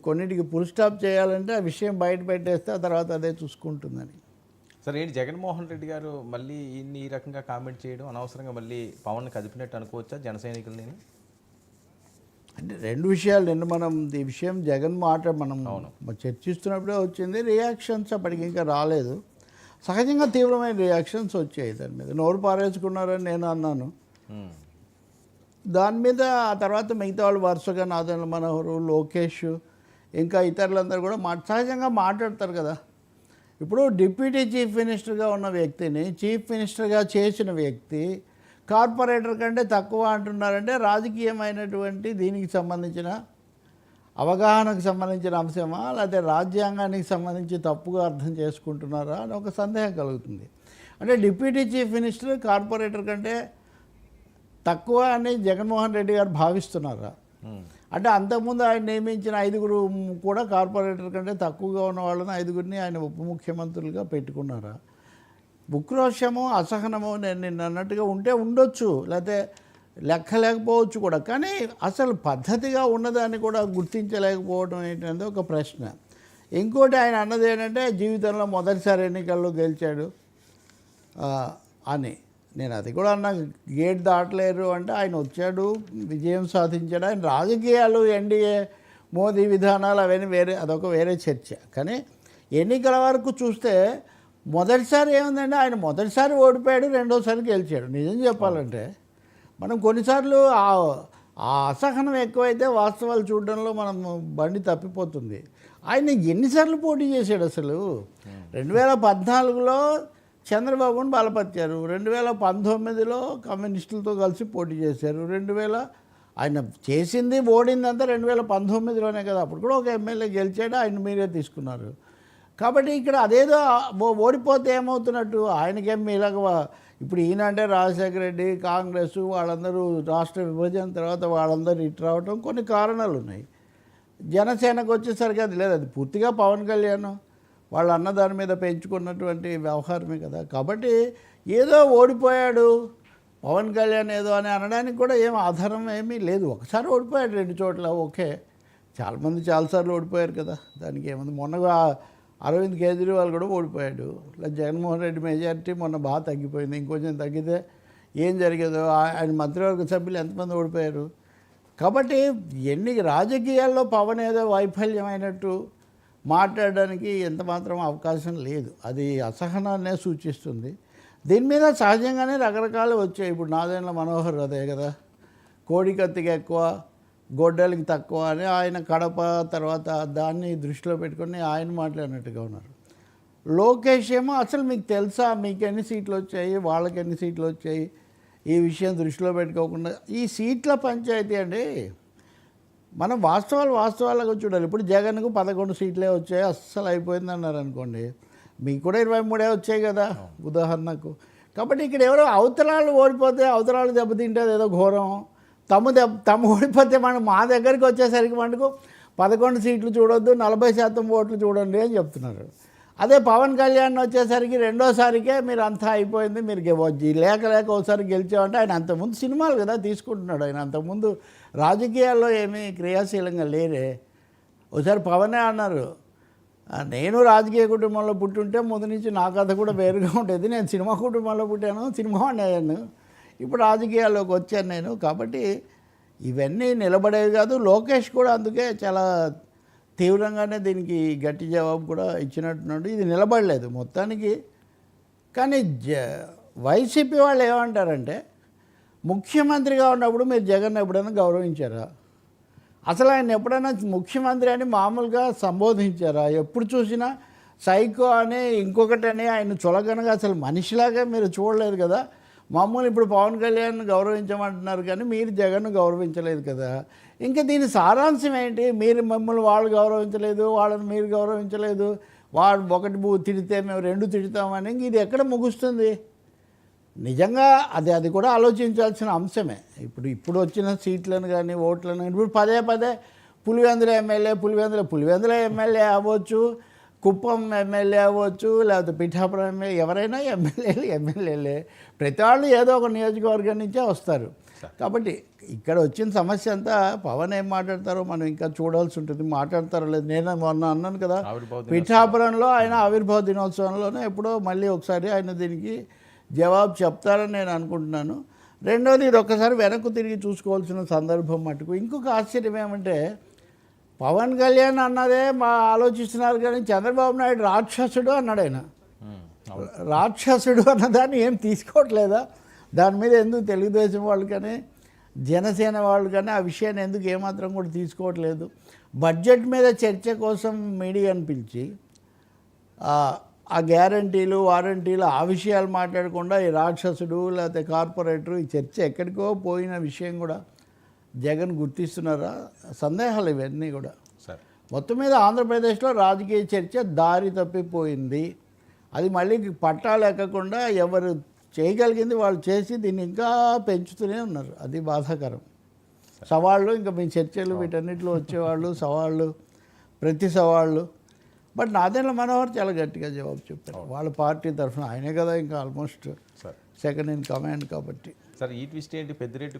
కొన్నిటికి full stop చేయాలంటే ఆ విషయం బయట పెట్టేస్తే ఆ తర్వాత అదే చూసుకుంటుందని. సరే ఏంటి జగన్మోహన్ రెడ్డి గారు మళ్ళీ ఈ రకంగా కామెంట్ చేయడం అనవసరంగా మళ్ళీ పవన్ కదిపినట్టు అనుకోవచ్చా జన సైనికులని? అంటే రెండు విషయాలు. మనం ఈ విషయం జగన్ మాట మనం చర్చిస్తున్నప్పుడే వచ్చింది. రియాక్షన్స్ అప్పటికి ఇంకా రాలేదు. సహజంగా తీవ్రమైన రియాక్షన్స్ వచ్చాయి దాని మీద. నోరు పారేసుకున్నారని నేను అన్నాను. దాని మీద ఆ తర్వాత మిగతా వాళ్ళు వరుసగా నాదెండ్ల మనోహర్, లోకేష్, ఇంకా ఇతరులందరూ కూడా సహజంగా మాట్లాడతారు కదా. ఇప్పుడు డిప్యూటీ చీఫ్ మినిస్టర్గా ఉన్న వ్యక్తిని చీఫ్ మినిస్టర్గా చేసిన వ్యక్తి కార్పొరేటర్ కంటే తక్కువ అంటున్నారంటే రాజకీయమైనటువంటి దీనికి సంబంధించిన అవగాహనకు సంబంధించిన అంశమా, లేకపోతే రాజ్యాంగానికి సంబంధించి తప్పుగా అర్థం చేసుకుంటున్నారా అని ఒక సందేహం కలుగుతుంది. అంటే డిప్యూటీ చీఫ్ మినిస్టర్ కార్పొరేటర్ కంటే తక్కువ అని జగన్మోహన్ రెడ్డి గారు భావిస్తున్నారా? అంటే అంతకుముందు ఆయన నియమించిన 5గురు కూడా కార్పొరేటర్ కంటే తక్కువగా ఉన్న వాళ్ళని 5గురిని ఆయన ఉప ముఖ్యమంత్రులుగా పెట్టుకున్నారా? ఉక్రోషము, అసహనము నేను నిన్న అన్నట్టుగా ఉంటే ఉండొచ్చు, లేకపోతే లెక్క లేకపోవచ్చు కూడా. కానీ అసలు పద్ధతిగా ఉన్నదాన్ని కూడా గుర్తించలేకపోవడం ఏంటనేది ఒక ప్రశ్న. ఇంకోటి ఆయన అన్నది ఏంటంటే జీవితంలో మొదటిసారి ఎన్నికల్లో గెలిచాడు అని. నేను అది కూడా అన్నా, గేట్ దాటలేరు అంటే ఆయన వచ్చాడు, విజయం సాధించాడు. ఆయన రాజకీయాలు, ఎన్డీఏ, మోదీ విధానాలు అవన్నీ అదొక వేరే చర్చ. కానీ ఎన్నికల వరకు చూస్తే మొదటిసారి ఏముందంటే ఆయన మొదటిసారి ఓడిపోయాడు, రెండోసారి గెలిచాడు. నిజం చెప్పాలంటే మనం కొన్నిసార్లు ఆ అసహనం ఎక్కువైతే వాస్తవాలు చూడడంలో మనం బండి తప్పిపోతుంది. ఆయన ఎన్నిసార్లు పోటీ చేశాడు అసలు? 2014లో చంద్రబాబును బలపరిచారు, 2019లో కమ్యూనిస్టులతో కలిసి పోటీ చేశారు, ఆయన చేసింది ఓడిందంతా 2019లోనే కదా. అప్పుడు కూడా ఒక ఎమ్మెల్యే గెలిచాడు, ఆయన మీరే తీసుకున్నారు. కాబట్టి ఇక్కడ అదేదో ఓడిపోతే ఏమవుతున్నట్టు? ఆయనకేం ఇలాగ ఇప్పుడు ఈయన అంటే రాజశేఖర రెడ్డి, కాంగ్రెస్ వాళ్ళందరూ రాష్ట్ర విభజన తర్వాత వాళ్ళందరూ ఇటు రావటం కొన్ని కారణాలు ఉన్నాయి. జనసేనకు వచ్చేసరికి అది లేదు, అది పూర్తిగా పవన్ కళ్యాణ్ వాళ్ళు అన్న దాని మీద పెంచుకున్నటువంటి వ్యవహారమే కదా. కాబట్టి ఏదో ఓడిపోయాడు పవన్ కళ్యాణ్ ఏదో అని అనడానికి కూడా ఏం ఆధారం ఏమీ లేదు. ఒకసారి ఓడిపోయాడు 2 చోట్ల, ఓకే. చాలామంది చాలాసార్లు ఓడిపోయారు కదా, దానికి ఏముంది. మొన్నగా అరవింద్ కేజ్రీవాల్ కూడా ఓడిపోయాడు. జగన్మోహన్ రెడ్డి మెజారిటీ మొన్న బాగా తగ్గిపోయింది. ఇంకొంచెం తగ్గితే ఏం జరిగేదో. ఆయన మంత్రివర్గ సభ్యులు ఎంతమంది ఓడిపోయారు. కాబట్టి రాజకీయాల్లో పవన్ ఏదో వైఫల్యమైనట్టు మాట్లాడడానికి ఎంత మాత్రం అవకాశం లేదు. అది అసహనాన్నే సూచిస్తుంది. దీని మీద సహజంగానే రకరకాలు వచ్చాయి. ఇప్పుడు నాదెండ్ల మనోహర్ అదే కదా, కోడికత్తికి ఎక్కువ గొడ్డలికి తక్కువ అని ఆయన కడప తర్వాత దాన్ని దృష్టిలో పెట్టుకొని ఆయన మాట్లాడినట్టుగా ఉన్నారు. లోకేష్ ఏమో అసలు మీకు తెలుసా, మీకు ఎన్ని సీట్లు వచ్చాయి, వాళ్ళకి ఎన్ని సీట్లు వచ్చాయి, ఈ విషయం దృష్టిలో పెట్టుకోకుండా ఈ సీట్ల పంచాయతీ అండి. మనం వాస్తవాలుగా చూడాలి. ఇప్పుడు జగన్కు 11 సీట్లే వచ్చాయి, అస్సలు అయిపోయింది అన్నారు అనుకోండి. మీకు కూడా 23 వచ్చాయి కదా ఉదాహరణకు. కాబట్టి ఇక్కడ ఎవరో అవతరాలు ఓడిపోతే, అవతరాలు దెబ్బతింటే అదేదో ఘోరం. తమ ఓడిపోతే మా దగ్గరికి వచ్చేసరికి మనకు 11 సీట్లు చూడొద్దు, 40% ఓట్లు చూడండి అని చెప్తున్నారు. అదే పవన్ కళ్యాణ్ వచ్చేసరికి రెండోసారికే మీరు అంతా అయిపోయింది, మీరు లేక ఒకసారి గెలిచామంటే ఆయన అంతకుముందు సినిమాలు కదా తీసుకుంటున్నాడు. ఆయన అంతకుముందు రాజకీయాల్లో ఏమీ క్రియాశీలంగా లేరే. ఒకసారి పవనే అన్నారు, నేను రాజకీయ కుటుంబంలో పుట్టుంటే ముందు నుంచి నా కథ కూడా వేరుగా ఉండేది, నేను సినిమా కుటుంబంలో పుట్టాను, సినిమా అయ్యాను, ఇప్పుడు రాజకీయాల్లోకి వచ్చాను నేను. కాబట్టి ఇవన్నీ నిలబడేవి కాదు. లోకేష్ కూడా అందుకే చాలా తీవ్రంగానే దీనికి గట్టి జవాబు కూడా ఇచ్చినట్టున్నాడు. ఇది నిలబడలేదు మొత్తానికి. కానీ వైసీపీ వాళ్ళు ఏమంటారంటే, ముఖ్యమంత్రిగా ఉన్నప్పుడు మీరు జగన్ ఎప్పుడైనా గౌరవించారా? అసలు ఆయన ఎప్పుడైనా ముఖ్యమంత్రి అని మామూలుగా సంబోధించారా? ఎప్పుడు చూసినా సైకో అని ఇంకొకటని ఆయన చులకనగా అసలు మనిషిలాగా మీరు చూడలేదు కదా. మామూలు ఇప్పుడు పవన్ కళ్యాణ్ గౌరవించమంటున్నారు కానీ మీరు జగన్ను గౌరవించలేదు కదా. ఇంకా దీని సారాంశం ఏంటి? మీరు మమ్మల్ని వాళ్ళు గౌరవించలేదు, వాళ్ళని మీరు గౌరవించలేదు, వాడు ఒకటి తిడితే మేము 2 తిడతామని ఇంక ఇది ఎక్కడ ముగుస్తుంది? నిజంగా అది కూడా ఆలోచించాల్సిన అంశమే. ఇప్పుడు వచ్చిన సీట్లను కానీ ఓట్లను కానీ ఇప్పుడు పదే పులివెందుల ఎమ్మెల్యే అవ్వచ్చు, కుప్పం ఎమ్మెల్యే అవ్వచ్చు, లేకపోతే పిఠాపురం ఎవరైనా ఎమ్మెల్యేలే. ప్రతి వాళ్ళు ఏదో ఒక నియోజకవర్గం నుంచే వస్తారు. కాబట్టి ఇక్కడ వచ్చిన సమస్య అంతా పవన్ ఏం మాట్లాడతారో మనం ఇంకా చూడాల్సి ఉంటుంది. మాట్లాడతారో లేదు. నేను మొన్న అన్నాను కదా, ఆవిర్భావ పిఠాపురంలో ఆయన ఆవిర్భావ దినోత్సవంలోనే ఎప్పుడో మళ్ళీ ఒకసారి ఆయన దీనికి జవాబు చెప్తారని నేను అనుకుంటున్నాను. రెండోది, ఇది ఒక్కసారి వెనక్కు తిరిగి చూసుకోవాల్సిన సందర్భం మటుకు. ఇంకొక ఆశ్చర్యం ఏమంటే, పవన్ కళ్యాణ్ అన్నదే ఆలోచిస్తున్నారు కానీ చంద్రబాబు నాయుడు రాక్షసుడు అన్నాడు ఆయన. రాక్షసుడు అన్నదాన్ని ఏం తీసుకోవట్లేదా? దాని మీద ఎందుకు తెలుగుదేశం వాళ్ళు కానీ జనసేన వాళ్ళు కానీ ఆ విషయాన్ని ఎందుకు ఏమాత్రం కూడా తీసుకోవట్లేదు? బడ్జెట్ మీద చర్చ కోసం మీడియాని పిలిచి ఆ గ్యారంటీలు వారంటీలు ఆ విషయాలు మాట్లాడకుండా ఈ రాక్షసుడు లేకపోతే కార్పొరేటరు ఈ చర్చ ఎక్కడికో పోయిన విషయం కూడా జగన్ గుర్తిస్తున్నారా? సందేహాలు ఇవన్నీ కూడా. మొత్తం మీద ఆంధ్రప్రదేశ్లో రాజకీయ చర్చ దారి తప్పిపోయింది. అది మళ్ళీ పట్టాలు ఎక్కకుండా ఎవరు చేయగలిగింది వాళ్ళు చేసి దీన్ని ఇంకా పెంచుతూనే ఉన్నారు. అది బాధాకరం. సవాళ్ళు ఇంకా మీ చర్చలు వీటన్నిటిలో వచ్చేవాళ్ళు సవాళ్ళు, ప్రతి సవాళ్ళు. బట్ నాదెండ్ల మనోహర్ చాలా గట్టిగా జవాబు చెప్పారు వాళ్ళ పార్టీ తరఫున. ఆయనే కదా ఇంకా ఆల్మోస్ట్ సెకండ్ ఇన్ కమాండ్ కాబట్టి. సార్ ఈ ట్విస్ట్ ఏంటి? పెద్దిరెడ్డి